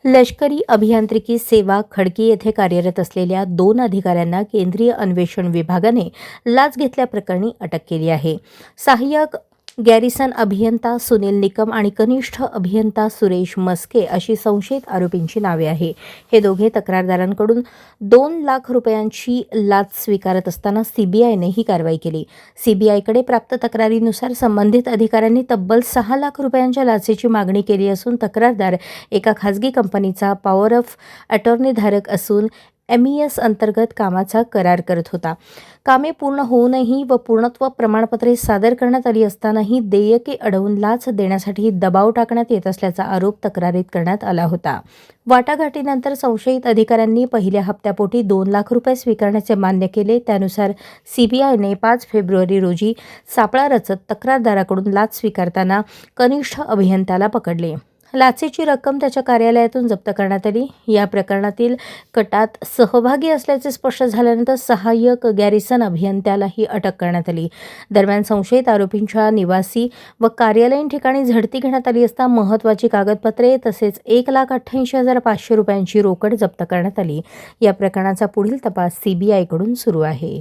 लष्करी अभियांत्रिकी सेवा खडकी येथे कार्यरत असलेल्या 2 अधिकाऱ्यांना केंद्रीय अन्वेषण विभागाने लाच घेतल्याप्रकरणी अटक केली आहे. सहाय्यक गॅरिसन अभियंता सुनील निकम आणि कनिष्ठ अभियंता सुरेश मस्के अशी संशयित आरोपींची नावे आहे. हे दोघे तक्रारदारांकडून 2 लाख रुपयांची लाच स्वीकारत असताना सीबीआयने ही कारवाई केली. सीबीआयकडे प्राप्त तक्रारीनुसार संबंधित अधिकाऱ्यांनी तब्बल 6 लाख रुपयांच्या लाचेची मागणी केली असून तक्रारदार एका खाजगी कंपनीचा पॉवर ऑफ अटॉर्नी धारक असून MES अंतर्गत कामाचा करार करत होता. कामे पूर्ण होऊनही व पूर्णत्व प्रमाणपत्रे सादर करण्यात आली असतानाही देयके अडवून लाच देण्यासाठी दबाव टाकण्यात येत असल्याचा आरोप तक्रारीत करण्यात आला होता. वाटाघाटीनंतर संशयित अधिकाऱ्यांनी पहिल्या हप्त्यापोटी 2 लाख रुपये स्वीकारण्याचे मान्य केले. त्यानुसार सीबीआयने 5 फेब्रुवारी रोजी सापळा रचत तक्रारदाराकडून लाच स्वीकारताना कनिष्ठ अभियंत्याला पकडले. लाचेची रक्कम त्याच्या कार्यालयातून जप्त करण्यात आली. या प्रकरणातील कटात सहभागी असल्याचे स्पष्ट झाल्यानंतर सहाय्यक गॅरिसन अभियंत्यालाही अटक करण्यात आली. दरम्यान संशयित आरोपींच्या निवासी व कार्यालयीन ठिकाणी झडती घेण्यात आली असता महत्त्वाची कागदपत्रे तसेच 1,88,500 रुपयांची रोकड जप्त करण्यात आली. या प्रकरणाचा पुढील तपास सीबीआयकडून सुरू आहे.